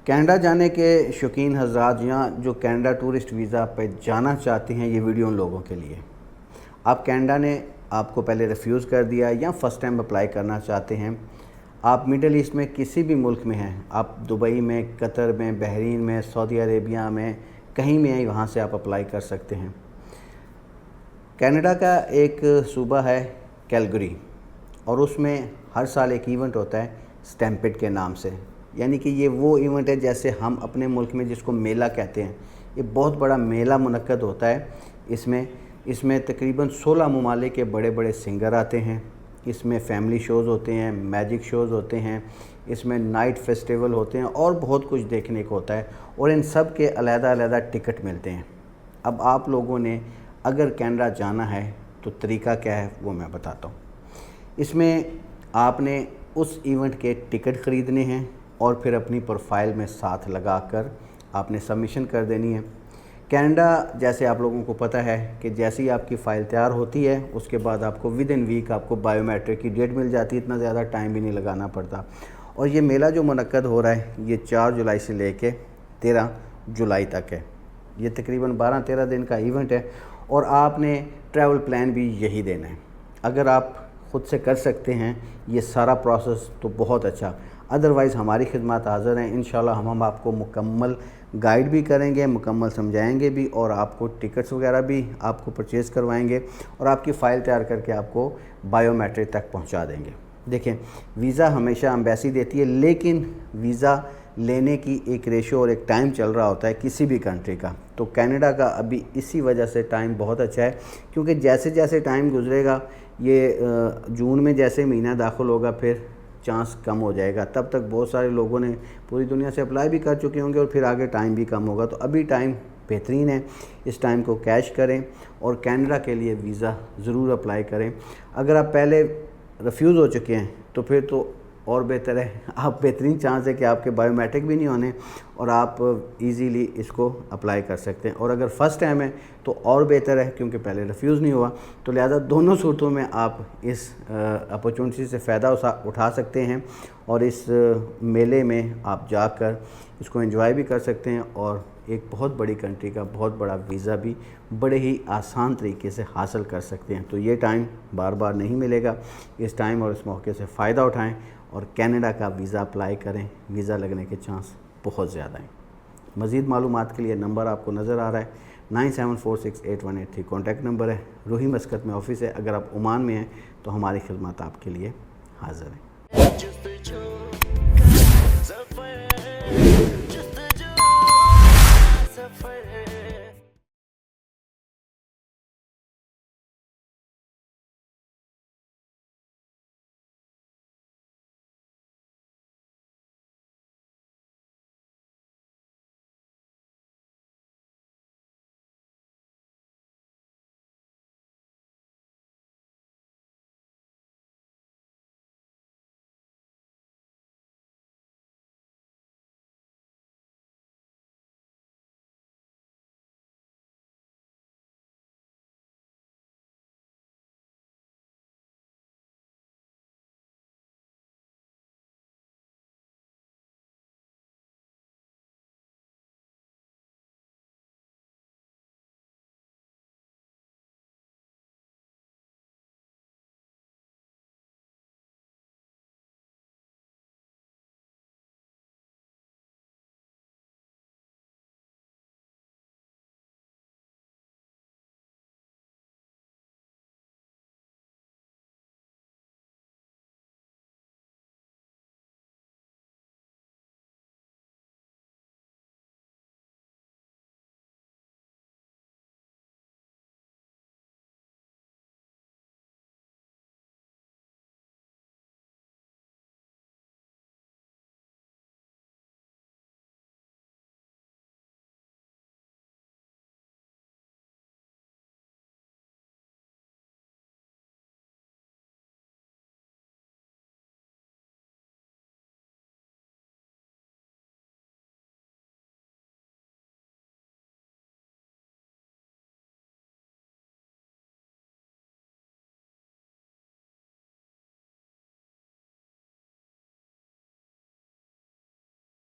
Canada जाने के शौकीन हज़रात या जो कनाडा टूरिस्ट वीज़ा पे जाना चाहते हैं, ये वीडियो उन लोगों के लिए। आप कनाडा ने आपको पहले रिफ्यूज़ कर दिया या फ़र्स्ट टाइम अप्लाई करना चाहते हैं, आप मिडल ईस्ट में किसी भी मुल्क में हैं, आप दुबई में, कतर में, बहरीन में, सऊदी अरेबिया में, कहीं में वहाँ से आप अप्लाई कर सकते हैं। कनाडा का एक सूबा है कैलगरी, और उसमें हर साल एक इवेंट होता है स्टैम्पेड के नाम से। यानी कि ये वो इवेंट है जैसे हम अपने मुल्क में जिसको मेला कहते हैं। ये बहुत बड़ा मेला मुनक्कद होता है। इसमें तकरीबन 16 ममालिक के बड़े बड़े सिंगर आते हैं। इसमें फैमिली शोज़ होते हैं, मैजिक शोज़ होते हैं, इसमें नाइट फेस्टिवल होते हैं और बहुत कुछ देखने को होता है। और इन सब के अलग-अलग टिकट मिलते हैं। अब आप लोगों ने अगर कनाडा जाना है तो तरीका क्या है वो मैं बताता हूँ। इसमें आपने उस इवेंट के टिकट ख़रीदने हैं और फिर अपनी प्रोफाइल में साथ लगाकर आपने सबमिशन कर देनी है। कनाडा जैसे आप लोगों को पता है कि जैसे ही आपकी फ़ाइल तैयार होती है उसके बाद आपको विद इन वीक आपको बायोमेट्रिक की डेट मिल जाती है। इतना ज़्यादा टाइम भी नहीं लगाना पड़ता। और ये मेला जो मुनक्कद हो रहा है ये 4 जुलाई से लेके 13 जुलाई तक है। ये तकरीबन 12-13 दिन का इवेंट है और आपने ट्रैवल प्लान भी यही देना है। अगर आप ख़ुद से कर सकते हैं ये सारा प्रोसेस तो बहुत अच्छा, अदरवाइज़ हमारी खिदमत हाज़िर हैं। इंशाल्लाह हम आपको मुकम्मल गाइड भी करेंगे, मुकम्मल समझाएंगे भी, और आपको टिकट्स वगैरह भी आपको परचेज़ करवाएंगे और आपकी फ़ाइल तैयार करके आपको बायोमेट्रिक तक पहुंचा देंगे। देखें, वीज़ा हमेशा एम्बेसी देती है, लेकिन वीज़ा लेने की एक रेशो और एक टाइम चल रहा होता है किसी भी कंट्री का। तो कनाडा का अभी इसी वजह से टाइम बहुत अच्छा है, क्योंकि जैसे जैसे टाइम गुजरेगा, ये जून में जैसे महीना दाखिल होगा फिर चांस कम हो जाएगा। तब तक बहुत सारे लोगों ने पूरी दुनिया से अप्लाई भी कर चुके होंगे और फिर आगे टाइम भी कम होगा। तो अभी टाइम बेहतरीन है, इस टाइम को कैश करें और कनाडा के लिए वीज़ा ज़रूर अप्लाई करें। अगर आप पहले रिफ्यूज़ हो चुके हैं तो फिर तो और बेहतर है, आप बेहतरीन चांस है कि आपके बायोमेट्रिक भी नहीं होने और आप इजीली इसको अप्लाई कर सकते हैं। और अगर फ़र्स्ट टाइम है तो और बेहतर है, क्योंकि पहले रिफ्यूज़ नहीं हुआ। तो लिहाजा दोनों सूरतों में आप इस अपॉर्चुनिटी से फ़ायदा उठा सकते हैं और इस मेले में आप जाकर इसको एंजॉय भी कर सकते हैं और एक बहुत बड़ी कंट्री का बहुत बड़ा वीज़ा भी बड़े ही आसान तरीके से हासिल कर सकते हैं। तो ये टाइम बार बार नहीं मिलेगा। इस टाइम और इस मौके से फ़ायदा उठाएं और कनाडा का वीज़ा अप्लाई करें। वीज़ा लगने के चांस बहुत ज़्यादा हैं। मज़ीद मालूमात के लिए नंबर आपको नज़र आ रहा है, 97468183 कॉन्टैक्ट नंबर है। रूही मस्कत में ऑफ़िस है। अगर आप ओमान में हैं तो हमारी खिदमत आपके लिए हाज़िर है।